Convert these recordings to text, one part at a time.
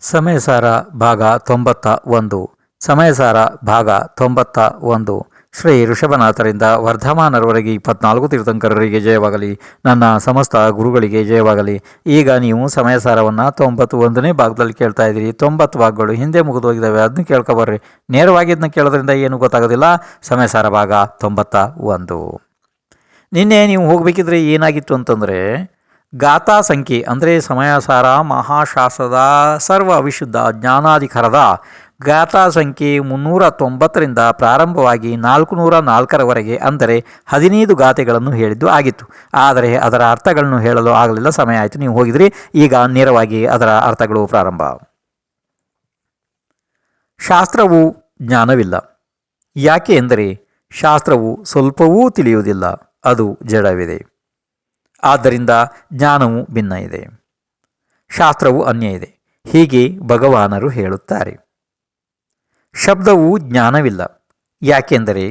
ಸಮಯಸಾರ ಭಾಗ 91 ಸಮಯಸಾರ ಭಾಗ 91 ಶ್ರೀ ಋಷಭನಾಥರಿಂದ ವರ್ಧಮಾನರವರೆಗೆ 24 ತೀರ್ಥಂಕರರಿಗೆ ಜಯವಾಗಲಿ. ನನ್ನ ಸಮಸ್ತ ಗುರುಗಳಿಗೆ ಜಯವಾಗಲಿ. ಈಗ ನೀವು ಸಮಯಸಾರವನ್ನು 91ನೇ ಭಾಗದಲ್ಲಿ ಕೇಳ್ತಾ ಇದ್ದೀರಿ. 90 ಭಾಗಗಳು ಹಿಂದೆ ಮುಗಿದೋಗಿದ್ದಾವೆ, ಅದನ್ನ ಕೇಳ್ಕೊಬರ್ರಿ. ನೇರವಾಗಿ ಇದನ್ನ ಕೇಳೋದ್ರಿಂದ ಏನು ಗೊತ್ತಾಗೋದಿಲ್ಲ. ಸಮಯಸಾರ ಭಾಗ 91. ನಿನ್ನೆ ನೀವು ಹೋಗಬೇಕಿದ್ರೆ ಏನಾಗಿತ್ತು ಅಂತಂದರೆ, ಗಾಥಾ ಸಂಖ್ಯೆ ಅಂದರೆ ಸಮಯಸಾರ ಮಹಾಶಾಸ್ತ್ರದ ಸರ್ವ ವಿಶುದ್ಧ ಜ್ಞಾನಾಧಿಕಾರದ ಗಾಥಾ ಸಂಖ್ಯೆ 390ರಿಂದ ಪ್ರಾರಂಭವಾಗಿ 404ರವರೆಗೆ ಅಂದರೆ 15 ಗಾಥೆಗಳನ್ನು ಹೇಳಿದ್ದು ಆಗಿತ್ತು. ಆದರೆ ಅದರ ಅರ್ಥಗಳನ್ನು ಹೇಳಲು ಆಗಲಿಲ್ಲ, ಸಮಯ ಆಯಿತು, ನೀವು ಹೋಗಿದ್ರಿ. ಈಗ ನೇರವಾಗಿ ಅದರ ಅರ್ಥಗಳು ಪ್ರಾರಂಭ. ಶಾಸ್ತ್ರವು ಜ್ಞಾನವಿಲ್ಲ. ಯಾಕೆ ಎಂದರೆ ಶಾಸ್ತ್ರವು ಸ್ವಲ್ಪವೂ ತಿಳಿಯುವುದಿಲ್ಲ, ಅದು ಜಡವಿದೆ. ಆದ್ದರಿಂದ ಜ್ಞಾನವು ಭಿನ್ನ ಇದೆ, ಶಾಸ್ತ್ರವು ಅನ್ಯ ಇದೆ. ಹೀಗೆ ಭಗವಾನರು ಹೇಳುತ್ತಾರೆ. ಶಬ್ದವು ಜ್ಞಾನವಿಲ್ಲ. ಯಾಕೆಂದರೆ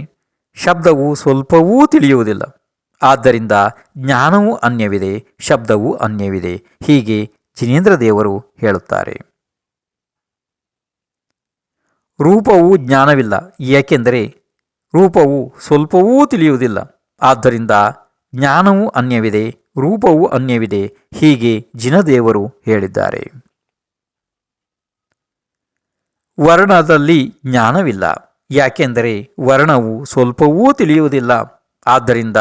ಶಬ್ದವು ಸ್ವಲ್ಪವೂ ತಿಳಿಯುವುದಿಲ್ಲ, ಆದ್ದರಿಂದ ಜ್ಞಾನವು ಅನ್ಯವಿದೆ, ಶಬ್ದವು ಅನ್ಯವಿದೆ. ಹೀಗೆ ಜಿನೇಂದ್ರ ದೇವರು ಹೇಳುತ್ತಾರೆ. ರೂಪವು ಜ್ಞಾನವಿಲ್ಲ. ಏಕೆಂದರೆ ರೂಪವು ಸ್ವಲ್ಪವೂ ತಿಳಿಯುವುದಿಲ್ಲ, ಆದ್ದರಿಂದ ಜ್ಞಾನವು ಅನ್ಯವಿದೆ, ರೂಪವು ಅನ್ಯವಿದೆ. ಹೀಗೆ ಜಿನದೇವರು ಹೇಳಿದ್ದಾರೆ. ವರ್ಣದಲ್ಲಿ ಜ್ಞಾನವಿಲ್ಲ. ಯಾಕೆಂದರೆ ವರ್ಣವು ಸ್ವಲ್ಪವೂ ತಿಳಿಯುವುದಿಲ್ಲ, ಆದ್ದರಿಂದ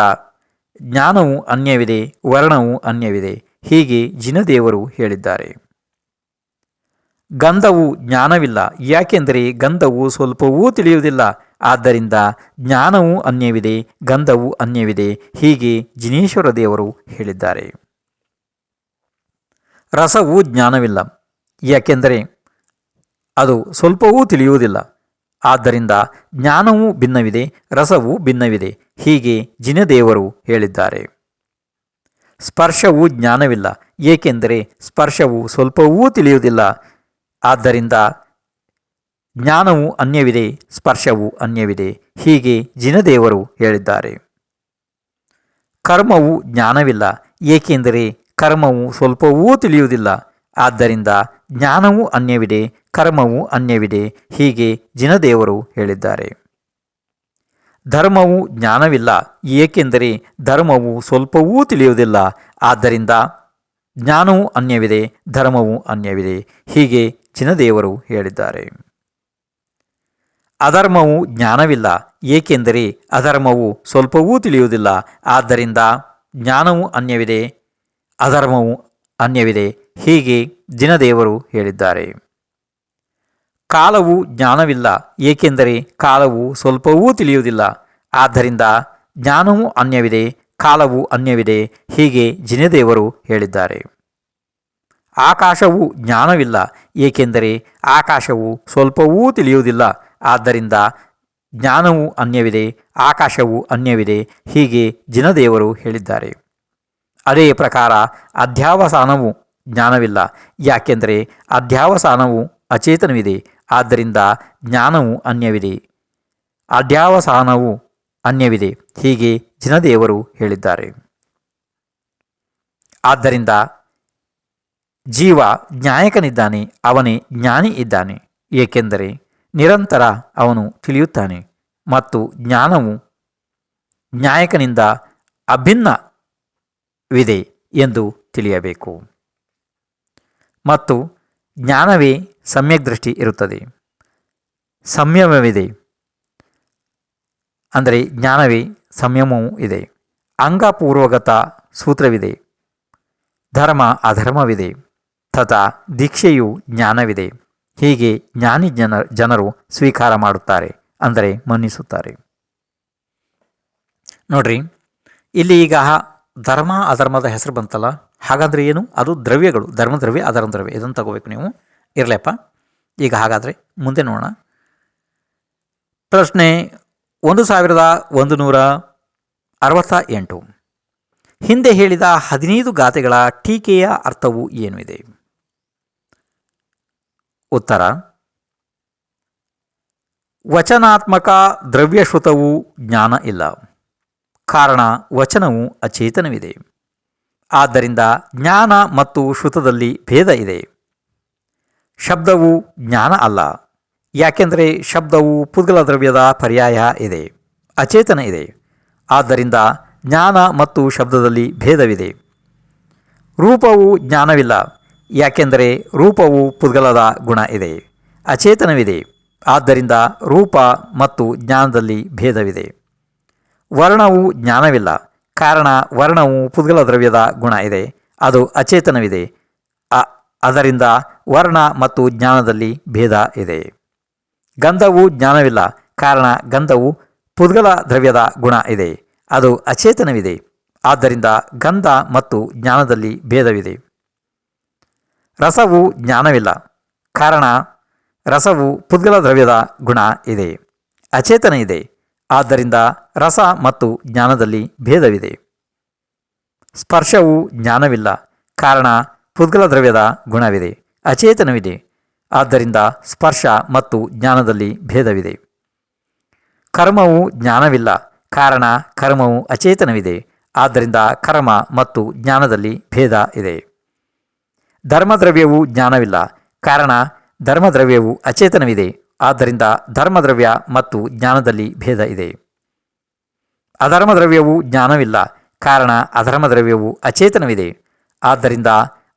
ಜ್ಞಾನವು ಅನ್ಯವಿದೆ, ವರ್ಣವು ಅನ್ಯವಿದೆ. ಹೀಗೆ ಜಿನದೇವರು ಹೇಳಿದ್ದಾರೆ. ಗಂಧವು ಜ್ಞಾನವಿಲ್ಲ. ಯಾಕೆಂದರೆ ಗಂಧವು ಸ್ವಲ್ಪವೂ ತಿಳಿಯುವುದಿಲ್ಲ, ಆದ್ದರಿಂದ ಜ್ಞಾನವು ಅನ್ಯವಿದೆ, ಗಂಧವು ಅನ್ಯವಿದೆ. ಹೀಗೆ ಜಿನೇಶ್ವರ ದೇವರು ಹೇಳಿದ್ದಾರೆ. ರಸವು ಜ್ಞಾನವಿಲ್ಲ. ಯಾಕೆಂದರೆ ಅದು ಸ್ವಲ್ಪವೂ ತಿಳಿಯುವುದಿಲ್ಲ, ಆದ್ದರಿಂದ ಜ್ಞಾನವೂ ಭಿನ್ನವಿದೆ, ರಸವೂ ಭಿನ್ನವಿದೆ. ಹೀಗೆ ಜಿನದೇವರು ಹೇಳಿದ್ದಾರೆ. ಸ್ಪರ್ಶವು ಜ್ಞಾನವಿಲ್ಲ. ಏಕೆಂದರೆ ಸ್ಪರ್ಶವು ಸ್ವಲ್ಪವೂ ತಿಳಿಯುವುದಿಲ್ಲ, ಆದ್ದರಿಂದ ಜ್ಞಾನವು ಅನ್ಯವಿದೆ, ಸ್ಪರ್ಶವು ಅನ್ಯವಿದೆ. ಹೀಗೆ ಜಿನದೇವರು ಹೇಳಿದ್ದಾರೆ. ಕರ್ಮವು ಜ್ಞಾನವಿಲ್ಲ. ಏಕೆಂದರೆ ಕರ್ಮವು ಸ್ವಲ್ಪವೂ ತಿಳಿಯುವುದಿಲ್ಲ, ಆದ್ದರಿಂದ ಜ್ಞಾನವು ಅನ್ಯವಿದೆ, ಕರ್ಮವು ಅನ್ಯವಿದೆ. ಹೀಗೆ ಜಿನದೇವರು ಹೇಳಿದ್ದಾರೆ. ಧರ್ಮವು ಜ್ಞಾನವಿಲ್ಲ. ಏಕೆಂದರೆ ಧರ್ಮವು ಸ್ವಲ್ಪವೂ ತಿಳಿಯುವುದಿಲ್ಲ, ಆದ್ದರಿಂದ ಜ್ಞಾನವು ಅನ್ಯವಿದೆ, ಧರ್ಮವು ಅನ್ಯವಿದೆ. ಹೀಗೆ ಜಿನದೇವರು ಹೇಳಿದ್ದಾರೆ. ಅಧರ್ಮವು ಜ್ಞಾನವಿಲ್ಲ. ಏಕೆಂದರೆ ಅಧರ್ಮವು ಸ್ವಲ್ಪವೂ ತಿಳಿಯುವುದಿಲ್ಲ, ಆದ್ದರಿಂದ ಜ್ಞಾನವು ಅನ್ಯವಿದೆ, ಅಧರ್ಮವು ಅನ್ಯವಿದೆ. ಹೀಗೆ ಜಿನದೇವರು ಹೇಳಿದ್ದಾರೆ. ಕಾಲವು ಜ್ಞಾನವಿಲ್ಲ. ಏಕೆಂದರೆ ಕಾಲವು ಸ್ವಲ್ಪವೂ ತಿಳಿಯುವುದಿಲ್ಲ, ಆದ್ದರಿಂದ ಜ್ಞಾನವು ಅನ್ಯವಿದೆ, ಕಾಲವು ಅನ್ಯವಿದೆ. ಹೀಗೆ ಜಿನದೇವರು ಹೇಳಿದ್ದಾರೆ. ಆಕಾಶವು ಜ್ಞಾನವಿಲ್ಲ. ಏಕೆಂದರೆ ಆಕಾಶವು ಸ್ವಲ್ಪವೂ ತಿಳಿಯುವುದಿಲ್ಲ, ಆದ್ದರಿಂದ ಜ್ಞಾನವು ಅನ್ಯವಿದೆ, ಆಕಾಶವು ಅನ್ಯವಿದೆ. ಹೀಗೆ ಜಿನದೇವರು ಹೇಳಿದ್ದಾರೆ. ಅದೇ ಪ್ರಕಾರ ಅಧ್ಯಾವಸಾನವು ಜ್ಞಾನವಿಲ್ಲ. ಯಾಕೆಂದರೆ ಅಧ್ಯಾವಸಾನವು ಅಚೇತನವಿದೆ, ಆದ್ದರಿಂದ ಜ್ಞಾನವು ಅನ್ಯವಿದೆ, ಅಧ್ಯಾವಸಾನವು ಅನ್ಯವಿದೆ. ಹೀಗೆ ಜಿನದೇವರು ಹೇಳಿದ್ದಾರೆ. ಆದ್ದರಿಂದ ಜೀವ ಜ್ಞಾಯಕನಿದ್ದಾನೆ, ಅವನೇ ಜ್ಞಾನಿ ಇದ್ದಾನೆ. ಏಕೆಂದರೆ ನಿರಂತರ ಅವನು ತಿಳಿಯುತ್ತಾನೆ ಮತ್ತು ಜ್ಞಾನವು ಜ್ಞಾಯಕನಿಂದ ಅಭಿನ್ನವಿದೆ ಎಂದು ತಿಳಿಯಬೇಕು. ಮತ್ತು ಜ್ಞಾನವೇ ಸಮ್ಯಕ್ ದೃಷ್ಟಿ ಇರುತ್ತದೆ, ಸಂಯಮವಿದೆ. ಅಂದರೆ ಜ್ಞಾನವೇ ಸಂಯಮವೂ ಇದೆ, ಅಂಗಪೂರ್ವಗತ ಸೂತ್ರವಿದೆ, ಧರ್ಮ ಅಧರ್ಮವಿದೆ, ತಥಾ ದೀಕ್ಷೆಯು ಜ್ಞಾನವಿದೆ. ಹೀಗೆ ಜ್ಞಾನಿ ಜನರು ಸ್ವೀಕಾರ ಮಾಡುತ್ತಾರೆ, ಅಂದರೆ ಮನ್ನಿಸುತ್ತಾರೆ. ನೋಡ್ರಿ, ಇಲ್ಲಿ ಈಗ ಧರ್ಮ ಅಧರ್ಮದ ಹೆಸರು ಬಂತಲ್ಲ, ಹಾಗಾದರೆ ಏನು? ಅದು ದ್ರವ್ಯಗಳು, ಧರ್ಮದ್ರವ್ಯ ಅಧರ್ಮ ದ್ರವ್ಯ, ಇದನ್ನು ತಗೋಬೇಕು ನೀವು. ಇರಲಪ್ಪ, ಈಗ ಹಾಗಾದರೆ ಮುಂದೆ ನೋಡೋಣ. ಪ್ರಶ್ನೆ 1168. ಹಿಂದೆ ಹೇಳಿದ 15 ಗಾಥೆಗಳ ಟೀಕೆಯ ಅರ್ಥವು ಏನು ಇದೆ? ಉತ್ತರ: ವಚನಾತ್ಮಕ ದ್ರವ್ಯಶ್ರುತವು ಜ್ಞಾನ ಇಲ್ಲ. ಕಾರಣ ವಚನವು ಅಚೇತನವಿದೆ, ಆದ್ದರಿಂದ ಜ್ಞಾನ ಮತ್ತು ಶ್ರುತದಲ್ಲಿ ಭೇದ ಇದೆ. ಶಬ್ದವು ಜ್ಞಾನ ಅಲ್ಲ. ಯಾಕೆಂದರೆ ಶಬ್ದವು ಪುದ್ಗಲ ದ್ರವ್ಯದ ಪರ್ಯಾಯ ಇದೆ, ಅಚೇತನ ಇದೆ. ಆದ್ದರಿಂದ ಜ್ಞಾನ ಮತ್ತು ಶಬ್ದದಲ್ಲಿ ಭೇದವಿದೆ. ರೂಪವು ಜ್ಞಾನವಿಲ್ಲ. ಯಾಕೆಂದರೆ ರೂಪವು ಪುದ್ಗಲದ ಗುಣ ಇದೆ, ಅಚೇತನವಿದೆ. ಆದ್ದರಿಂದ ರೂಪ ಮತ್ತು ಜ್ಞಾನದಲ್ಲಿ ಭೇದವಿದೆ. ವರ್ಣವು ಜ್ಞಾನವಿಲ್ಲ. ಕಾರಣ ವರ್ಣವು ಪುದ್ಗಲ ದ್ರವ್ಯದ ಗುಣ ಇದೆ, ಅದು ಅಚೇತನವಿದೆ. ಅದರಿಂದ ವರ್ಣ ಮತ್ತು ಜ್ಞಾನದಲ್ಲಿ ಭೇದ ಇದೆ. ಗಂಧವು ಜ್ಞಾನವಿಲ್ಲ. ಕಾರಣ ಗಂಧವು ಪುದ್ಗಲ ದ್ರವ್ಯದ ಗುಣ ಇದೆ, ಅದು ಅಚೇತನವಿದೆ. ಆದ್ದರಿಂದ ಗಂಧ ಮತ್ತು ಜ್ಞಾನದಲ್ಲಿ ಭೇದವಿದೆ. ರಸವು ಜ್ಞಾನವಿಲ್ಲ. ಕಾರಣ ರಸವು ಪುದ್ಗಲ ದ್ರವ್ಯದ ಗುಣ ಇದೆ, ಅಚೇತನ ಇದೆ. ಆದ್ದರಿಂದ ರಸ ಮತ್ತು ಜ್ಞಾನದಲ್ಲಿ ಭೇದವಿದೆ. ಸ್ಪರ್ಶವು ಜ್ಞಾನವಿಲ್ಲ. ಕಾರಣ ಪುದ್ಗಲ ದ್ರವ್ಯದ ಗುಣವಿದೆ, ಅಚೇತನವಿದೆ. ಆದ್ದರಿಂದ ಸ್ಪರ್ಶ ಮತ್ತು ಜ್ಞಾನದಲ್ಲಿ ಭೇದವಿದೆ. ಕರ್ಮವು ಜ್ಞಾನವಿಲ್ಲ. ಕಾರಣ ಕರ್ಮವು ಅಚೇತನವಿದೆ. ಆದ್ದರಿಂದ ಕರ್ಮ ಮತ್ತು ಜ್ಞಾನದಲ್ಲಿ ಭೇದ ಇದೆ. ಧರ್ಮದ್ರವ್ಯವು ಜ್ಞಾನವಿಲ್ಲ. ಕಾರಣ ಧರ್ಮದ್ರವ್ಯವು ಅಚೇತನವಿದೆ. ಆದ್ದರಿಂದ ಧರ್ಮದ್ರವ್ಯ ಮತ್ತು ಜ್ಞಾನದಲ್ಲಿ ಭೇದ ಇದೆ. ಅಧರ್ಮದ್ರವ್ಯವು ಜ್ಞಾನವಿಲ್ಲ. ಕಾರಣ ಅಧರ್ಮದ್ರವ್ಯವು ಅಚೇತನವಿದೆ. ಆದ್ದರಿಂದ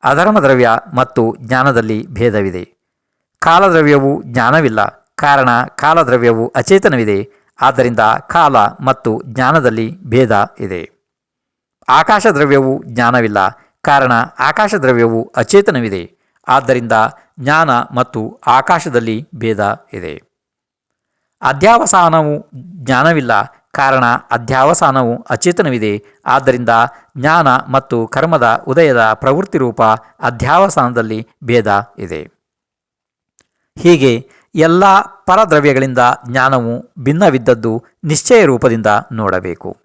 ಅಧರ್ಮದ್ರವ್ಯ ಮತ್ತು ಜ್ಞಾನದಲ್ಲಿ ಭೇದವಿದೆ. ಕಾಲದ್ರವ್ಯವು ಜ್ಞಾನವಿಲ್ಲ. ಕಾರಣ ಕಾಲದ್ರವ್ಯವು ಅಚೇತನವಿದೆ. ಆದ್ದರಿಂದ ಕಾಲ ಮತ್ತು ಜ್ಞಾನದಲ್ಲಿ ಭೇದ ಇದೆ. ಆಕಾಶದ್ರವ್ಯವು ಜ್ಞಾನವಿಲ್ಲ. ಕಾರಣ ಆಕಾಶದ್ರವ್ಯವು ಅಚೇತನವಿದೆ. ಆದ್ದರಿಂದ ಜ್ಞಾನ ಮತ್ತು ಆಕಾಶದಲ್ಲಿ ಭೇದ ಇದೆ. ಅಧ್ಯಾವಸಾನವು ಜ್ಞಾನವಿಲ್ಲ. ಕಾರಣ ಅಧ್ಯಾವಸಾನವು ಅಚೇತನವಿದೆ. ಆದ್ದರಿಂದ ಜ್ಞಾನ ಮತ್ತು ಕರ್ಮದ ಉದಯದ ಪ್ರವೃತ್ತಿ ರೂಪ ಅಧ್ಯಾವಸಾನದಲ್ಲಿ ಭೇದ ಇದೆ. ಹೀಗೆ ಎಲ್ಲ ಪರದ್ರವ್ಯಗಳಿಂದ ಜ್ಞಾನವು ಭಿನ್ನವಿದ್ದದ್ದು ನಿಶ್ಚಯ ರೂಪದಿಂದ ನೋಡಬೇಕು.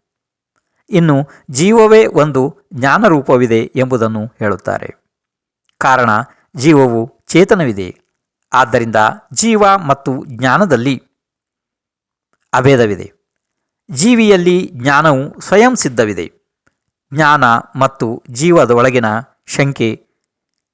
ಇನ್ನು ಜೀವವೇ ಒಂದು ಜ್ಞಾನರೂಪವಿದೆ ಎಂಬುದನ್ನು ಹೇಳುತ್ತಾರೆ. ಕಾರಣ ಜೀವವು ಚೇತನವಿದೆ. ಆದ್ದರಿಂದ ಜೀವ ಮತ್ತು ಜ್ಞಾನದಲ್ಲಿ ಅಭೇದವಿದೆ. ಜೀವಿಯಲ್ಲಿ ಜ್ಞಾನವು ಸ್ವಯಂ ಸಿದ್ಧವಿದೆ. ಜ್ಞಾನ ಮತ್ತು ಜೀವದೊಳಗಿನ ಶಂಕೆ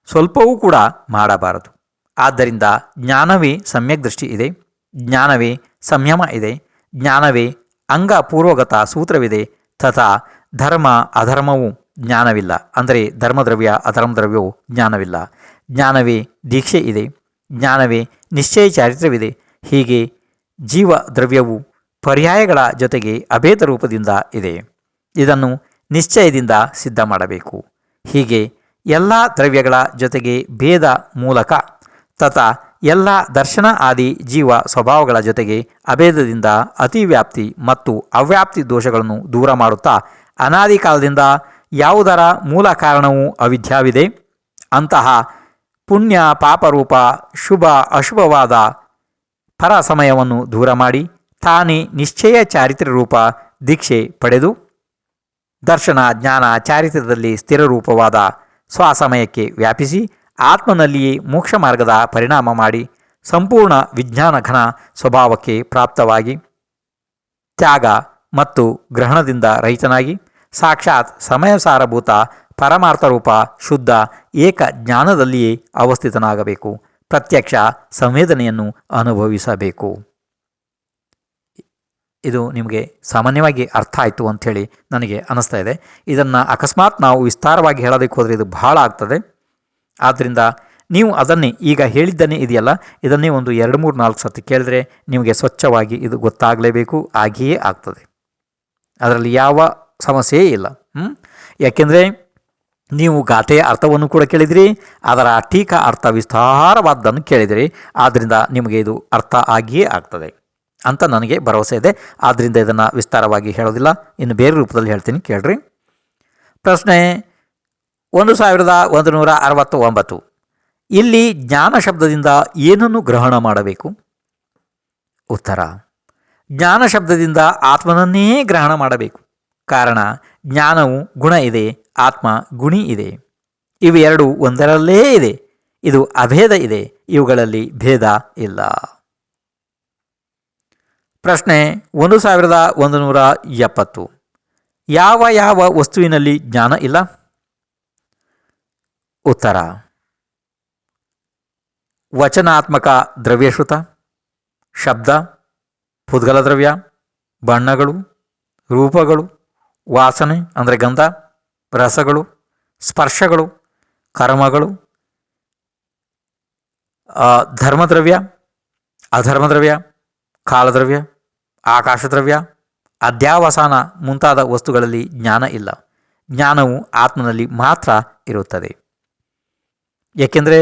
ಸ್ವಲ್ಪವೂ ಕೂಡ ಮಾಡಬಾರದು. ಆದ್ದರಿಂದ ಜ್ಞಾನವೇ ಸಮ್ಯಕ್ ದೃಷ್ಟಿ ಇದೆ, ಜ್ಞಾನವೇ ಸಂಯಮ ಇದೆ, ಜ್ಞಾನವೇ ಅಂಗಪೂರ್ವಗತ ಸೂತ್ರವಿದೆ. ತಥಾ ಧರ್ಮ ಅಧರ್ಮವೂ ಜ್ಞಾನವಿಲ್ಲ. ಅಂದರೆ ಧರ್ಮದ್ರವ್ಯ ಅಧರ್ಮದ್ರವ್ಯವು ಜ್ಞಾನವಿಲ್ಲ. ಜ್ಞಾನವೇ ದೀಕ್ಷೆ ಇದೆ, ಜ್ಞಾನವೇ ನಿಶ್ಚಯ ಚಾರಿತ್ರ್ಯವಿದೆ. ಹೀಗೆ ಜೀವ ದ್ರವ್ಯವು ಪರ್ಯಾಯಗಳ ಜೊತೆಗೆ ಅಭೇದ ರೂಪದಿಂದ ಇದೆ. ಇದನ್ನು ನಿಶ್ಚಯದಿಂದ ಸಿದ್ಧ ಮಾಡಬೇಕು. ಹೀಗೆ ಎಲ್ಲ ದ್ರವ್ಯಗಳ ಜೊತೆಗೆ ಭೇದ ಮೂಲಕ ತಥಾ ಎಲ್ಲ ದರ್ಶನ ಆದಿ ಜೀವ ಸ್ವಭಾವಗಳ ಜೊತೆಗೆ ಅಭೇದದಿಂದ ಅತಿವ್ಯಾಪ್ತಿ ಮತ್ತು ಅವ್ಯಾಪ್ತಿ ದೋಷಗಳನ್ನು ದೂರ ಮಾಡುತ್ತಾ ಅನಾದಿ ಕಾಲದಿಂದ ಯಾವುದರ ಮೂಲ ಕಾರಣವೂ ಅವಿದ್ಯಾವಿದೆ ಅಂತಹ ಪುಣ್ಯ ಪಾಪರೂಪ ಶುಭ ಅಶುಭವಾದ ಪರ ಸಮಯವನ್ನು ದೂರ ಮಾಡಿ ತಾನೇ ನಿಶ್ಚಯ ಚಾರಿತ್ರ್ಯ ರೂಪ ದೀಕ್ಷೆ ಪಡೆದು ದರ್ಶನ ಜ್ಞಾನ ಚಾರಿತ್ರ್ಯದಲ್ಲಿ ಸ್ಥಿರರೂಪವಾದ ಸ್ವಸಮಯಕ್ಕೆ ವ್ಯಾಪಿಸಿ ಆತ್ಮನಲ್ಲಿಯೇ ಮೋಕ್ಷ ಮಾರ್ಗದ ಪರಿಣಾಮ ಮಾಡಿ ಸಂಪೂರ್ಣ ವಿಜ್ಞಾನ ಘನ ಸ್ವಭಾವಕ್ಕೆ ಪ್ರಾಪ್ತವಾಗಿ ತ್ಯಾಗ ಮತ್ತು ಗ್ರಹಣದಿಂದ ರಹಿತನಾಗಿ ಸಾಕ್ಷಾತ್ ಸಮಯಸಾರಭೂತ ಪರಮಾರ್ಥರೂಪ ಶುದ್ಧ ಏಕ ಜ್ಞಾನದಲ್ಲಿಯೇ ಅವಸ್ಥಿತನಾಗಬೇಕು. ಪ್ರತ್ಯಕ್ಷ ಸಂವೇದನೆಯನ್ನು ಅನುಭವಿಸಬೇಕು. ಇದು ನಿಮಗೆ ಸಾಮಾನ್ಯವಾಗಿ ಅರ್ಥ ಆಯಿತು ಅಂಥೇಳಿ ನನಗೆ ಅನ್ನಿಸ್ತಾ ಇದೆ. ಇದನ್ನು ಅಕಸ್ಮಾತ್ ನಾವು ವಿಸ್ತಾರವಾಗಿ ಹೇಳೋದಕ್ಕೆ ಹೋದರೆ ಇದು ಬಹಳ ಆಗ್ತದೆ. ಆದ್ದರಿಂದ ನೀವು ಅದನ್ನೇ ಈಗ ಹೇಳಿದ್ದನ್ನೇ ಇದೆಯಲ್ಲ, ಇದನ್ನೇ ಒಂದು 2, 3, 4 ಸರ್ತಿ ಕೇಳಿದ್ರೆ ನಿಮಗೆ ಸ್ವಚ್ಛವಾಗಿ ಇದು ಗೊತ್ತಾಗಲೇಬೇಕು, ಆಗಿಯೇ ಆಗ್ತದೆ. ಅದರಲ್ಲಿ ಯಾವ ಸಮಸ್ಯೆಯೇ ಇಲ್ಲ. ಯಾಕೆಂದರೆ ನೀವು ಗಾಥೆಯ ಅರ್ಥವನ್ನು ಕೂಡ ಕೇಳಿದಿರಿ, ಅದರ ಟೀಕಾ ಅರ್ಥ ವಿಸ್ತಾರವಾದ್ದನ್ನು ಕೇಳಿದಿರಿ. ಆದ್ದರಿಂದ ನಿಮಗೆ ಇದು ಅರ್ಥ ಆಗಿಯೇ ಆಗ್ತದೆ ಅಂತ ನನಗೆ ಭರವಸೆ ಇದೆ. ಆದ್ದರಿಂದ ಇದನ್ನು ವಿಸ್ತಾರವಾಗಿ ಹೇಳೋದಿಲ್ಲ, ಇನ್ನು ಬೇರೆ ರೂಪದಲ್ಲಿ ಹೇಳ್ತೀನಿ, ಕೇಳ್ರಿ. ಪ್ರಶ್ನೆ 1169. ಇಲ್ಲಿ ಜ್ಞಾನ ಶಬ್ದದಿಂದ ಏನನ್ನು ಗ್ರಹಣ ಮಾಡಬೇಕು? ಉತ್ತರ: ಜ್ಞಾನ ಶಬ್ದದಿಂದ ಆತ್ಮನನ್ನೇ ಗ್ರಹಣ ಮಾಡಬೇಕು. ಕಾರಣ ಜ್ಞಾನವು ಗುಣ ಇದೆ, ಆತ್ಮ ಗುಣಿ ಇದೆ. ಇವೆರಡು ಒಂದರಲ್ಲೇ ಇದೆ. ಇದು ಅಭೇದ ಇದೆ, ಇವುಗಳಲ್ಲಿ ಭೇದ ಇಲ್ಲ. ಪ್ರಶ್ನೆ 1170. ಯಾವ ಯಾವ ವಸ್ತುವಿನಲ್ಲಿ ಜ್ಞಾನ ಇಲ್ಲ? ಉತ್ತರ: ವಚನಾತ್ಮಕ ದ್ರವ್ಯಶ್ರುತ, ಶಬ್ದ, ಪುದ್ಗಲ ದ್ರವ್ಯ, ಬಣ್ಣಗಳು, ರೂಪಗಳು, ವಾಸನೆ ಅಂದರೆ ಗಂಧ, ರಸಗಳು, ಸ್ಪರ್ಶಗಳು, ಕರ್ಮಗಳು, ಧರ್ಮದ್ರವ್ಯ, ಅಧರ್ಮದ್ರವ್ಯ, ಕಾಲದ್ರವ್ಯ, ಆಕಾಶದ್ರವ್ಯ, ಅಧ್ಯಾವಸಾನ ಮುಂತಾದ ವಸ್ತುಗಳಲ್ಲಿ ಜ್ಞಾನ ಇಲ್ಲ. ಜ್ಞಾನವು ಆತ್ಮನಲ್ಲಿ ಮಾತ್ರ ಇರುತ್ತದೆ. ಏಕೆಂದರೆ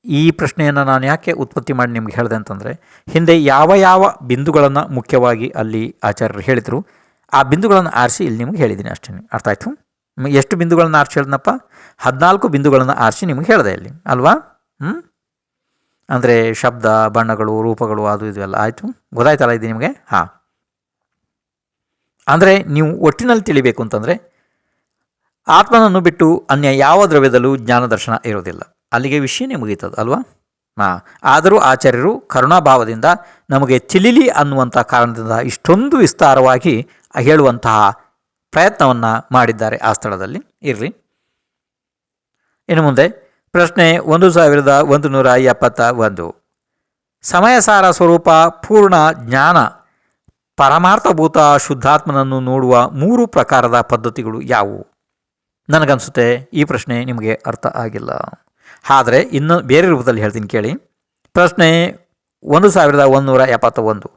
ಈ ಪ್ರಶ್ನೆಯನ್ನು ನಾನು ಯಾಕೆ ಉತ್ಪತ್ತಿ ಮಾಡಿ ನಿಮ್ಗೆ ಹೇಳಿದೆ ಅಂತಂದರೆ, ಹಿಂದೆ ಯಾವ ಯಾವ ಬಿಂದುಗಳನ್ನು ಮುಖ್ಯವಾಗಿ ಅಲ್ಲಿ ಆಚಾರ್ಯರು ಹೇಳಿದರು, ಆ ಬಿಂದುಗಳನ್ನು ಆರಿಸಿ ಇಲ್ಲಿ ನಿಮಗೆ ಹೇಳಿದ್ದೀನಿ ಅಷ್ಟೇ. ಅರ್ಥ ಆಯಿತು? ಎಷ್ಟು ಬಿಂದುಗಳನ್ನು ಆರಿಸಿ ಹೇಳಿದ್ನಪ್ಪ? 14 ಬಿಂದುಗಳನ್ನು ಆರಿಸಿ ನಿಮಗೆ ಹೇಳಿದೆ ಇಲ್ಲಿ ಅಲ್ವಾ? ಅಂದರೆ ಶಬ್ದ, ಬಣ್ಣಗಳು, ರೂಪಗಳು, ಅದು ಇದು ಎಲ್ಲ ಆಯಿತು. ಗೊತ್ತಾಯ್ತಲ್ಲ ಇದು ನಿಮಗೆ? ಹಾಂ. ಅಂದರೆ ನೀವು ಒಟ್ಟಿನಲ್ಲಿ ತಿಳಿಬೇಕು ಅಂತಂದರೆ, ಆತ್ಮನನ್ನು ಬಿಟ್ಟು ಅನ್ಯ ಯಾವ ದ್ರವ್ಯದಲ್ಲೂ ಜ್ಞಾನ ದರ್ಶನ ಇರೋದಿಲ್ಲ. ಅಲ್ಲಿಗೆ ವಿಷಯನೇ ಮುಗೀತದೆ ಅಲ್ವಾ? ಹಾಂ. ಆದರೂ ಆಚಾರ್ಯರು ಕರುಣಾಭಾವದಿಂದ ನಮಗೆ ತಿಳಿಲಿ ಅನ್ನುವಂಥ ಕಾರಣದಿಂದ ಇಷ್ಟೊಂದು ವಿಸ್ತಾರವಾಗಿ ಹೇಳುವಂತಹ ಪ್ರಯತ್ನವನ್ನು ಮಾಡಿದ್ದಾರೆ ಆ ಸ್ಥಳದಲ್ಲಿ. ಇರಲಿ. ಇನ್ನು ಮುಂದೆ ಪ್ರಶ್ನೆ 1171. ಸಮಯಸಾರ ಸ್ವರೂಪ ಪೂರ್ಣ ಜ್ಞಾನ ಪರಮಾರ್ಥಭೂತ ಶುದ್ಧಾತ್ಮನನ್ನು ನೋಡುವ 3 ಪ್ರಕಾರದ ಪದ್ಧತಿಗಳು ಯಾವುವು? ನನಗನ್ಸುತ್ತೆ ಈ ಪ್ರಶ್ನೆ ನಿಮಗೆ ಅರ್ಥ ಆಗಿಲ್ಲ. ಆದರೆ ಇನ್ನು ಬೇರೆ ರೂಪದಲ್ಲಿ ಹೇಳ್ತೀನಿ ಕೇಳಿ. ಪ್ರಶ್ನೆ 1171.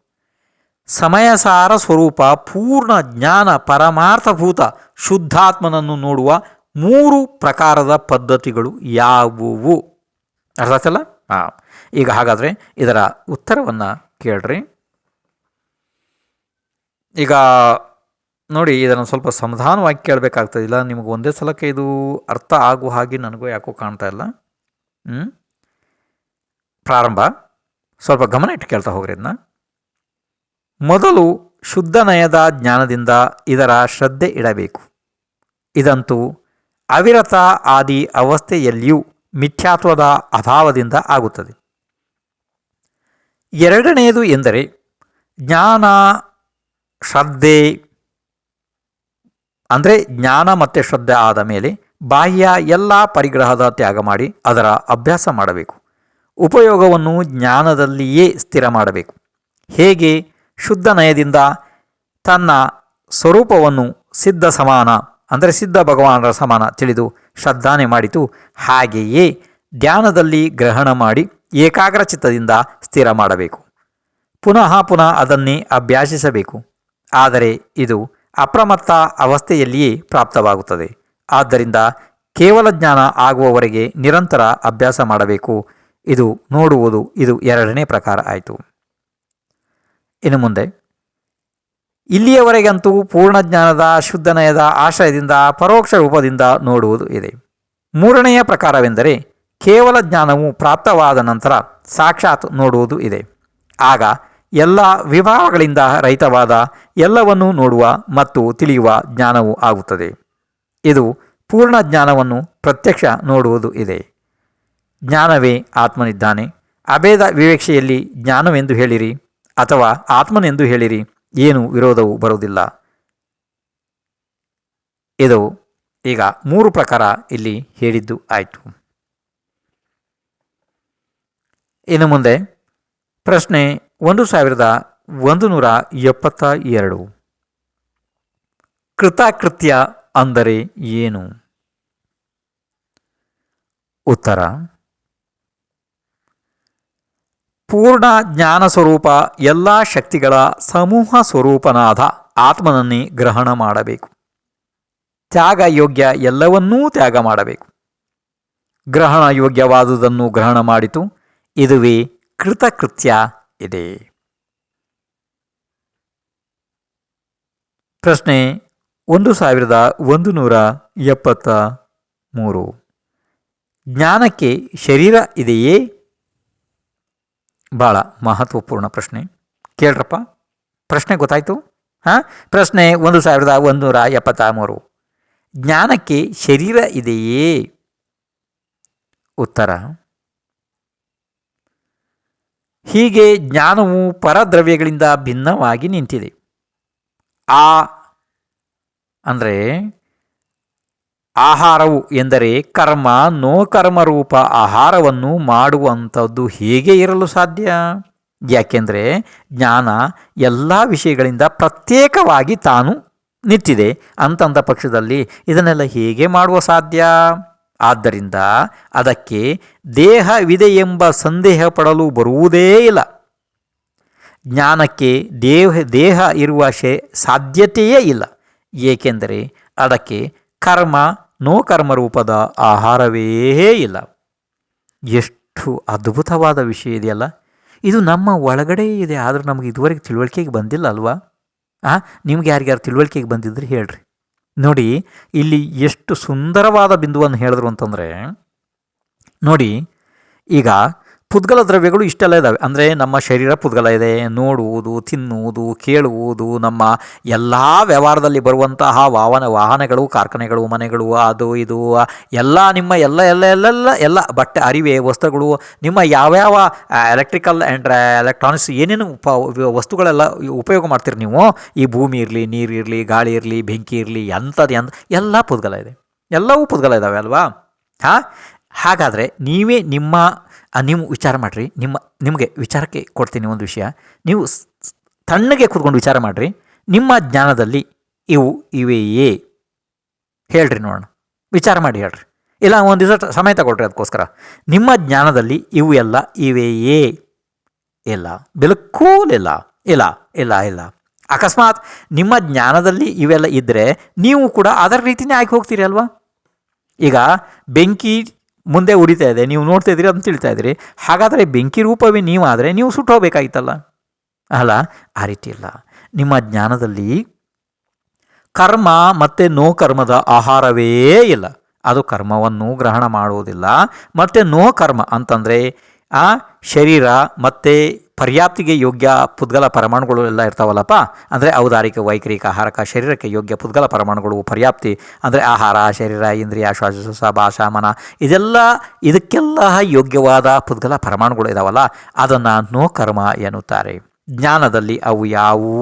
ಸಮಯಸಾರ ಸ್ವರೂಪ ಪೂರ್ಣ ಜ್ಞಾನ ಪರಮಾರ್ಥಭೂತ ಶುದ್ಧಾತ್ಮನನ್ನು ನೋಡುವ 3 ಪ್ರಕಾರದ ಪದ್ಧತಿಗಳು ಯಾವುವು? ಅರ್ಥ ಆಯ್ತಲ್ಲ? ಹಾಂ. ಈಗ ಹಾಗಾದರೆ ಇದರ ಉತ್ತರವನ್ನು ಕೇಳ್ರಿ. ಈಗ ನೋಡಿ, ಇದನ್ನು ಸ್ವಲ್ಪ ಸಮಾಧಾನವಾಗಿ ಕೇಳಬೇಕಾಗ್ತದೆ. ಇಲ್ಲ ನಿಮಗೆ ಒಂದೇ ಸಲಕ್ಕೆ ಇದು ಅರ್ಥ ಆಗುವ ಹಾಗೆ ನನಗೂ ಯಾಕೋ ಕಾಣ್ತಾ ಇಲ್ಲ. ಪ್ರಾರಂಭ ಸ್ವಲ್ಪ ಗಮನ ಇಟ್ಟು ಕೇಳ್ತಾ ಹೋಗ್ರಿ ಇದನ್ನ. ಮೊದಲು ಶುದ್ಧ ನಯದ ಜ್ಞಾನದಿಂದ ಇದರ ಶ್ರದ್ಧೆ ಇಡಬೇಕು. ಇದಂತೂ ಅವಿರತ ಆದಿ ಅವಸ್ಥೆಯಲ್ಲಿಯೂ ಮಿಥ್ಯಾತ್ವದ ಅಭಾವದಿಂದ ಆಗುತ್ತದೆ. ಎರಡನೆಯದು ಎಂದರೆ ಜ್ಞಾನ ಶ್ರದ್ಧೆ, ಅಂದರೆ ಜ್ಞಾನ ಮತ್ತು ಶ್ರದ್ಧೆ ಆದ ಮೇಲೆ ಬಾಹ್ಯ ಎಲ್ಲ ಪರಿಗ್ರಹದ ತ್ಯಾಗ ಮಾಡಿ ಅದರ ಅಭ್ಯಾಸ ಮಾಡಬೇಕು. ಉಪಯೋಗವನ್ನು ಜ್ಞಾನದಲ್ಲಿಯೇ ಸ್ಥಿರ ಮಾಡಬೇಕು. ಹೇಗೆ ಶುದ್ಧ ನಯದಿಂದ ತನ್ನ ಸ್ವರೂಪವನ್ನು ಸಿದ್ಧ ಸಮಾನ, ಅಂದರೆ ಸಿದ್ಧ ಭಗವಾನರ ಸಮಾನ ತಿಳಿದು ಶ್ರದ್ಧಾನೆ ಮಾಡಿತು, ಹಾಗೆಯೇ ಧ್ಯಾನದಲ್ಲಿ ಗ್ರಹಣ ಮಾಡಿ ಏಕಾಗ್ರ ಚಿತ್ತದಿಂದ ಸ್ಥಿರ ಮಾಡಬೇಕು. ಪುನಃ ಪುನಃ ಅದನ್ನೇ ಅಭ್ಯಾಸಿಸಬೇಕು. ಆದರೆ ಇದು ಅಪ್ರಮತ್ತ ಅವಸ್ಥೆಯಲ್ಲಿಯೇ ಪ್ರಾಪ್ತವಾಗುತ್ತದೆ. ಆದ್ದರಿಂದ ಕೇವಲ ಜ್ಞಾನ ಆಗುವವರೆಗೆ ನಿರಂತರ ಅಭ್ಯಾಸ ಮಾಡಬೇಕು. ಇದು ನೋಡುವುದು, ಇದು ಎರಡನೇ ಪ್ರಕಾರ ಆಯಿತು. ಇನ್ನು ಮುಂದೆ ಇಲ್ಲಿಯವರೆಗಂತೂ ಪೂರ್ಣ ಜ್ಞಾನದ ಶುದ್ಧನಯದ ಆಶ್ರಯದಿಂದ ಪರೋಕ್ಷ ರೂಪದಿಂದ ನೋಡುವುದು ಇದೆ. ಮೂರನೆಯ ಪ್ರಕಾರವೆಂದರೆ ಕೇವಲ ಜ್ಞಾನವು ಪ್ರಾಪ್ತವಾದ ನಂತರ ಸಾಕ್ಷಾತ್ ನೋಡುವುದು ಇದೆ. ಆಗ ಎಲ್ಲ ವಿಭಾಗಗಳಿಂದ ರಹಿತವಾದ ಎಲ್ಲವನ್ನೂ ನೋಡುವ ಮತ್ತು ತಿಳಿಯುವ ಜ್ಞಾನವೂ ಆಗುತ್ತದೆ. ಇದು ಪೂರ್ಣ ಜ್ಞಾನವನ್ನು ಪ್ರತ್ಯಕ್ಷ ನೋಡುವುದು ಇದೆ. ಜ್ಞಾನವೇ ಆತ್ಮನಿದ್ದಾನೆ. ಅಭೇದ ವಿವೇಕ್ಷೆಯಲ್ಲಿ ಜ್ಞಾನವೆಂದು ಹೇಳಿರಿ ಅಥವಾ ಆತ್ಮನೆಂದು ಹೇಳಿರಿ, ಏನು ವಿರೋಧವೂ ಬರುವುದಿಲ್ಲ. ಇದು ಈಗ 3 ಪ್ರಕಾರ ಇಲ್ಲಿ ಹೇಳಿದ್ದು ಆಯಿತು. ಇನ್ನು ಮುಂದೆ ಪ್ರಶ್ನೆ 1172. ಕೃತಕೃತ್ಯ ಅಂದರೆ ಏನು? ಉತ್ತರ: ಪೂರ್ಣ ಜ್ಞಾನ ಸ್ವರೂಪ ಎಲ್ಲ ಶಕ್ತಿಗಳ ಸಮೂಹ ಸ್ವರೂಪನಾದ ಆತ್ಮನನ್ನೇ ಗ್ರಹಣ ಮಾಡಬೇಕು. ತ್ಯಾಗ ಯೋಗ್ಯ ಎಲ್ಲವನ್ನೂ ತ್ಯಾಗ ಮಾಡಬೇಕು. ಗ್ರಹಣ ಯೋಗ್ಯವಾದುದನ್ನು ಗ್ರಹಣ ಮಾಡಿತು, ಇದುವೇ ಕೃತಕೃತ್ಯ ಇದೆ. ಪ್ರಶ್ನೆ 1173. ಜ್ಞಾನಕ್ಕೆ ಶರೀರ ಇದೆಯೇ? ಭಾಳ ಮಹತ್ವಪೂರ್ಣ ಪ್ರಶ್ನೆ. ಕೇಳ್ರಪ್ಪ, ಪ್ರಶ್ನೆ ಗೊತ್ತಾಯಿತು? ಹಾಂ. ಪ್ರಶ್ನೆ 1173. ಜ್ಞಾನಕ್ಕೆ ಶರೀರ ಇದೆಯೇ? ಉತ್ತರ: ಹೀಗೆ ಜ್ಞಾನವು ಪರದ್ರವ್ಯಗಳಿಂದ ಭಿನ್ನವಾಗಿ ನಿಂತಿದೆ. ಅಂದರೆ ಆಹಾರವು ಎಂದರೆ ಕರ್ಮ ನೋ ಕರ್ಮರೂಪ ಆಹಾರವನ್ನು ಮಾಡುವಂಥದ್ದು ಹೇಗೆ ಇರಲು ಸಾಧ್ಯ? ಯಾಕೆಂದರೆ ಜ್ಞಾನ ಎಲ್ಲ ವಿಷಯಗಳಿಂದ ಪ್ರತ್ಯೇಕವಾಗಿ ತಾನು ನಿಂತಿದೆ ಅಂತಂದ ಪಕ್ಷದಲ್ಲಿ ಇದನ್ನೆಲ್ಲ ಹೇಗೆ ಮಾಡುವ ಸಾಧ್ಯ? ಆದ್ದರಿಂದ ಅದಕ್ಕೆ ದೇಹವಿದೆ ಎಂಬ ಸಂದೇಹ ಪಡಲು ಬರುವುದೇ ಇಲ್ಲ. ಜ್ಞಾನಕ್ಕೆ ದೇಹ ಇರುವ ಸಾಧ್ಯತೆಯೇ ಇಲ್ಲ. ಏಕೆಂದರೆ ಅದಕ್ಕೆ ಕರ್ಮ ನೋ ಕರ್ಮರೂಪದ ಆಹಾರವೇ ಇಲ್ಲ. ಎಷ್ಟು ಅದ್ಭುತವಾದ ವಿಷಯ ಇದೆಯಲ್ಲ. ಇದು ನಮ್ಮ ಒಳಗಡೆ ಇದೆ, ಆದರೂ ನಮಗೆ ಇದುವರೆಗೆ ತಿಳುವಳಿಕೆಗೆ ಬಂದಿಲ್ಲ ಅಲ್ವಾ? ನಿಮ್ಗೆ ಯಾರಿಗಾರು ತಿಳುವಳಿಕೆಗೆ ಬಂದಿದ್ರೆ ಹೇಳ್ರಿ. ನೋಡಿ, ಇಲ್ಲಿ ಎಷ್ಟು ಸುಂದರವಾದ ಬಿಂದುವನ್ನು ಹೇಳಿದ್ರು ಅಂತಂದರೆ, ನೋಡಿ ಈಗ ಪುದ್ಗಲ ದ್ರವ್ಯಗಳು ಇಷ್ಟೆಲ್ಲ ಇದ್ದಾವೆ. ಅಂದರೆ ನಮ್ಮ ಶರೀರ ಪುದ್ಗಲ ಇದೆ. ನೋಡುವುದು, ತಿನ್ನುವುದು, ಕೇಳುವುದು, ನಮ್ಮ ಎಲ್ಲ ವ್ಯವಹಾರದಲ್ಲಿ ಬರುವಂತಹ ವಾಹನಗಳು, ಕಾರ್ಖಾನೆಗಳು, ಮನೆಗಳು, ಅದು ಇದು ಎಲ್ಲ ನಿಮ್ಮ ಎಲ್ಲ ಬಟ್ಟೆ, ಅರಿವೆ, ವಸ್ತ್ರಗಳು, ನಿಮ್ಮ ಯಾವ್ಯಾವ ಎಲೆಕ್ಟ್ರಿಕಲ್ ಆ್ಯಂಡ್ ಎಲೆಕ್ಟ್ರಾನಿಕ್ಸ್ ಏನೇನು ವಸ್ತುಗಳೆಲ್ಲ ಉಪಯೋಗ ಮಾಡ್ತೀರಿ ನೀವು, ಈ ಭೂಮಿ ಇರಲಿ, ನೀರು ಇರಲಿ, ಗಾಳಿ ಇರಲಿ, ಬೆಂಕಿ ಇರಲಿ, ಎಲ್ಲ ಪುದ್ಗಲ ಇದೆ. ಎಲ್ಲವೂ ಪುದ್ಗಲ ಇದ್ದಾವೆ ಅಲ್ವಾ? ಹಾಗಾದರೆ ನೀವೇ ನೀವು ವಿಚಾರ ಮಾಡಿರಿ. ನಿಮಗೆ ವಿಚಾರಕ್ಕೆ ಕೊಡ್ತೀನಿ ಒಂದು ವಿಷಯ. ನೀವು ತಣ್ಣಗೆ ಕೂತ್ಕೊಂಡು ವಿಚಾರ ಮಾಡಿರಿ. ನಿಮ್ಮ ಜ್ಞಾನದಲ್ಲಿ ಇವೆಯೇ? ಹೇಳ್ರಿ ನೋಡೋಣ. ವಿಚಾರ ಮಾಡಿ ಹೇಳ್ರಿ. ಇಲ್ಲ ಒಂದು ದಿವಸ ಸಮಯ ತಗೊಳ್ರಿ ಅದಕ್ಕೋಸ್ಕರ. ನಿಮ್ಮ ಜ್ಞಾನದಲ್ಲಿ ಇವು ಎಲ್ಲ ಇವೆಯೇ? ಇಲ್ಲ, ಬಿಲ್ಕುಲ್ ಇಲ್ಲ. ಇಲ್ಲ ಇಲ್ಲ ಇಲ್ಲ ಅಕಸ್ಮಾತ್ ನಿಮ್ಮ ಜ್ಞಾನದಲ್ಲಿ ಇವೆಲ್ಲ ಇದ್ದರೆ ನೀವು ಕೂಡ ಅದರ ರೀತಿಯೇ ಆಗಿ ಹೋಗ್ತೀರಿ ಅಲ್ವಾ? ಈಗ ಬೆಂಕಿ ಮುಂದೆ ಉರಿತಾ ಇದೆ, ನೀವು ನೋಡ್ತಾ ಇದ್ದೀರಿ, ಅದನ್ನು ತಿಳ್ತಾ ಇದ್ದೀರಿ. ಹಾಗಾದರೆ ಬೆಂಕಿ ರೂಪವೇ ನೀವಾದರೆ ನೀವು ಸುಟ್ಟು ಹೋಗಬೇಕಾಗಿತ್ತಲ್ಲ. ಅಲ್ಲ, ಆ ರೀತಿ ಇಲ್ಲ. ನಿಮ್ಮ ಜ್ಞಾನದಲ್ಲಿ ಕರ್ಮ ಮತ್ತು ನೋ ಕರ್ಮದ ಆಹಾರವೇ ಇಲ್ಲ. ಅದು ಕರ್ಮವನ್ನು ಗ್ರಹಣ ಮಾಡುವುದಿಲ್ಲ. ಮತ್ತು ನೋ ಕರ್ಮ ಅಂತಂದರೆ ಆ ಶರೀರ ಮತ್ತು ಪರ್ಯಾಪ್ತಿಗೆ ಯೋಗ್ಯ ಪುದ್ಗಲ ಪರಮಾಣುಗಳು ಎಲ್ಲ ಇರ್ತಾವಲ್ಲಪ್ಪ. ಅಂದರೆ ಔದಾರಿಕ, ವೈಖರಿಕ, ಆಹಾರಕ, ಶರೀರಕ್ಕೆ ಯೋಗ್ಯ ಪುದ್ಗಲ ಪರಮಾಣುಗಳು, ಪರ್ಯಾಪ್ತಿ ಅಂದರೆ ಆಹಾರ, ಶರೀರ, ಇಂದ್ರಿಯ, ಶ್ವಾಸೋಚ್ಛ್ವಾಸ, ಭಾಷಾ, ಮನ, ಇದಕ್ಕೆಲ್ಲ ಯೋಗ್ಯವಾದ ಪುದ್ಗಲ ಪರಮಾಣುಗಳು ಇದಾವಲ್ಲ, ಅದನ್ನು ನೋ ಕರ್ಮ ಎನ್ನುತ್ತಾರೆ. ಜ್ಞಾನದಲ್ಲಿ ಅವು ಯಾವೂ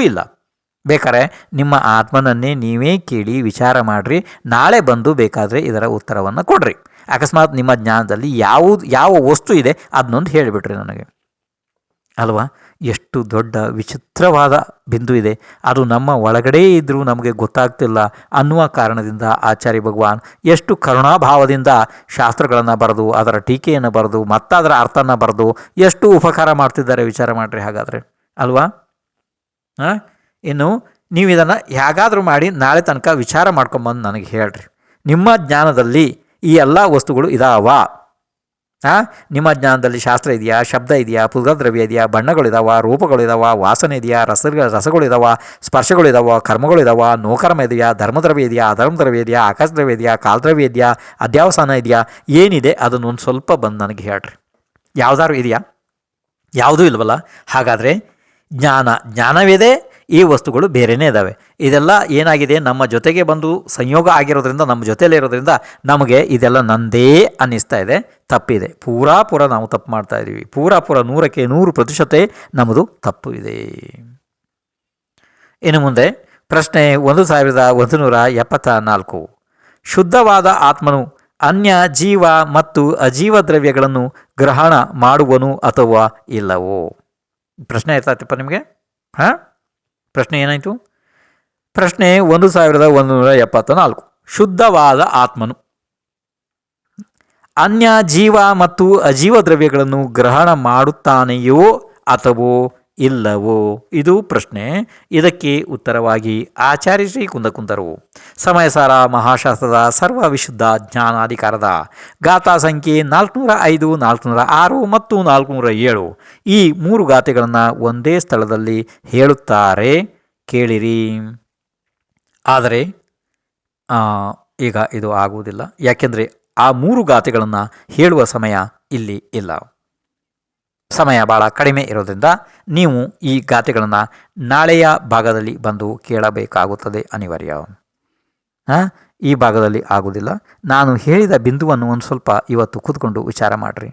ಇಲ್ಲ. ಬೇಕಾದ್ರೆ ನಿಮ್ಮ ಆತ್ಮನನ್ನೇ ನೀವೇ ಕೇಳಿ ವಿಚಾರ ಮಾಡಿರಿ. ನಾಳೆ ಬಂದು ಬೇಕಾದರೆ ಇದರ ಉತ್ತರವನ್ನು ಕೊಡ್ರಿ. ಅಕಸ್ಮಾತ್ ನಿಮ್ಮ ಜ್ಞಾನದಲ್ಲಿ ಯಾವ ವಸ್ತು ಇದೆ ಅದನ್ನೊಂದು ಹೇಳಿಬಿಟ್ರಿ ನನಗೆ ಅಲ್ವಾ? ಎಷ್ಟು ದೊಡ್ಡ ವಿಚಿತ್ರವಾದ ಬಿಂದು ಇದೆ. ಅದು ನಮ್ಮ ಒಳಗಡೆ ಇದ್ದರೂ ನಮಗೆ ಗೊತ್ತಾಗ್ತಿಲ್ಲ ಅನ್ನುವ ಕಾರಣದಿಂದ ಆಚಾರ್ಯ ಭಗವಾನ್ ಎಷ್ಟು ಕರುಣಾಭಾವದಿಂದ ಶಾಸ್ತ್ರಗಳನ್ನು ಬರೆದು, ಅದರ ಟೀಕೆಯನ್ನು ಬರೆದು, ಅದರ ಅರ್ಥನ ಬರೆದು ಎಷ್ಟು ಉಪಕಾರ ಮಾಡ್ತಿದ್ದಾರೆ. ವಿಚಾರ ಮಾಡಿರಿ ಹಾಗಾದರೆ ಅಲ್ವಾ? ಇನ್ನು ನೀವು ಇದನ್ನು ಹೇಗಾದರೂ ಮಾಡಿ ನಾಳೆ ತನಕ ವಿಚಾರ ಮಾಡ್ಕೊಂಬಂದು ನನಗೆ ಹೇಳ್ರಿ. ನಿಮ್ಮ ಜ್ಞಾನದಲ್ಲಿ ಈ ಎಲ್ಲ ವಸ್ತುಗಳು ಇದಾವ? ನಿಮ್ಮ ಜ್ಞಾನದಲ್ಲಿ ಶಾಸ್ತ್ರ ಇದೆಯಾ, ಶಬ್ದ ಇದೆಯಾ, ಪುದ್ಗದ್ರವ್ಯ ಇದೆಯಾ, ಬಣ್ಣಗಳಿದಾವ, ರೂಪಗಳಿದಾವ, ವಾಸನೆ ಇದೆಯಾ, ರಸಗಳಿದಾವ, ಸ್ಪರ್ಶಗಳಿದಾವ, ಕರ್ಮಗಳಿದಾವ, ನೋಕರ್ಮ ಇದೆಯಾ, ಧರ್ಮದ್ರವ್ಯ ಇದೆಯಾ, ಅಧರ್ಮದ್ರವ್ಯ ಇದೆಯಾ, ಆಕಾಶದ್ರವ್ಯ ಇದೆಯಾ, ಕಾಲದ್ರವ್ಯ ಇದೆಯಾ, ಅಧ್ಯಾವಸಾನ ಇದೆಯಾ, ಏನಿದೆ ಅದನ್ನೊಂದು ಸ್ವಲ್ಪ ಬಂದು ನನಗೆ ಹೇಳ್ರಿ. ಯಾವುದಾದ್ರು ಇದೆಯಾ? ಯಾವುದೂ ಇಲ್ವಲ್ಲ. ಹಾಗಾದರೆ ಜ್ಞಾನವಿದೆ, ಈ ವಸ್ತುಗಳು ಬೇರೆಯೇ ಇದ್ದಾವೆ. ಇದೆಲ್ಲ ಏನಾಗಿದೆ, ನಮ್ಮ ಜೊತೆಗೆ ಬಂದು ಸಂಯೋಗ ಆಗಿರೋದ್ರಿಂದ, ನಮ್ಮ ಜೊತೆಯಲ್ಲೇ ಇರೋದ್ರಿಂದ ನಮಗೆ ಇದೆಲ್ಲ ನಂದೇ ಅನ್ನಿಸ್ತಾ ಇದೆ. ತಪ್ಪಿದೆ. ಪೂರ ನಾವು ತಪ್ಪು ಮಾಡ್ತಾ ಇದ್ದೀವಿ. ಪೂರ 100% ನಮ್ಮದು ತಪ್ಪು ಇದೆ. ಇನ್ನು ಮುಂದೆ ಪ್ರಶ್ನೆ 1174. ಶುದ್ಧವಾದ ಆತ್ಮನು ಅನ್ಯ ಜೀವ ಮತ್ತು ಅಜೀವ ದ್ರವ್ಯಗಳನ್ನು ಗ್ರಹಣ ಮಾಡುವನು ಅಥವಾ ಇಲ್ಲವೋ? ಪ್ರಶ್ನೆ ಇರ್ತಾಯ್ತಪ್ಪ ನಿಮಗೆ. ಪ್ರಶ್ನೆ ಏನಾಯಿತು? ಪ್ರಶ್ನೆ 1174. ಶುದ್ಧವಾದ ಆತ್ಮನು ಅನ್ಯ ಜೀವ ಮತ್ತು ಅಜೀವ ದ್ರವ್ಯಗಳನ್ನು ಗ್ರಹಣ ಮಾಡುತ್ತಾನೆಯೋ ಅಥವಾ ಇಲ್ಲವೋ? ಇದು ಪ್ರಶ್ನೆ. ಇದಕ್ಕೆ ಉತ್ತರವಾಗಿ ಆಚಾರ್ಯ ಶ್ರೀ ಕುಂದಕುಂದರು ಸಮಯಸಾರ ಮಹಾಶಾಸ್ತ್ರದ ಸರ್ವ ವಿಶುದ್ಧ ಜ್ಞಾನಾಧಿಕಾರದ ಗಾಥಾ ಸಂಖ್ಯೆ 405, 406 ಮತ್ತು 407 ಈ 3 ಗಾಥೆಗಳನ್ನು ಒಂದೇ ಸ್ಥಳದಲ್ಲಿ ಹೇಳುತ್ತಾರೆ. ಕೇಳಿರಿ. ಆದರೆ ಈಗ ಇದು ಆಗುವುದಿಲ್ಲ. ಯಾಕೆಂದರೆ ಆ 3 ಗಾಥೆಗಳನ್ನು ಹೇಳುವ ಸಮಯ ಇಲ್ಲಿ ಇಲ್ಲ. ಸಮಯ ಭಾಳ ಕಡಿಮೆ ಇರೋದ್ರಿಂದ ನೀವು ಈ ಗಾಥೆಗಳನ್ನು ನಾಳೆಯ ಭಾಗದಲ್ಲಿ ಬಂದು ಕೇಳಬೇಕಾಗುತ್ತದೆ, ಅನಿವಾರ್ಯ. ಈ ಭಾಗದಲ್ಲಿ ಆಗುವುದಿಲ್ಲ. ನಾನು ಹೇಳಿದ ಬಿಂದುವನ್ನು ಒಂದು ಸ್ವಲ್ಪ ಇವತ್ತು ಕೂತ್ಕೊಂಡು ವಿಚಾರ ಮಾಡಿರಿ.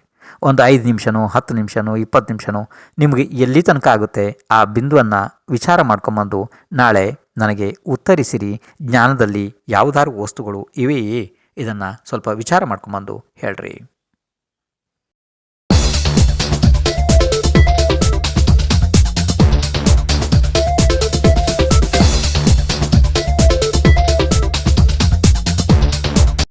ಒಂದು 5 ನಿಮಿಷನೋ 10 ನಿಮಿಷನೋ 20 ನಿಮಿಷನೋ ನಿಮಗೆ ಎಲ್ಲಿ ತನಕ ಆಗುತ್ತೆ ಆ ಬಿಂದುವನ್ನು ವಿಚಾರ ಮಾಡ್ಕೊಂಬಂದು ನಾಳೆ ನನಗೆ ಉತ್ತರಿಸಿರಿ. ಜ್ಞಾನದಲ್ಲಿ ಯಾವುದಾದ್ರು ವಸ್ತುಗಳು ಇವೆಯೇ, ಇದನ್ನು ಸ್ವಲ್ಪ ವಿಚಾರ ಮಾಡ್ಕೊಂಬಂದು ಹೇಳ್ರಿ.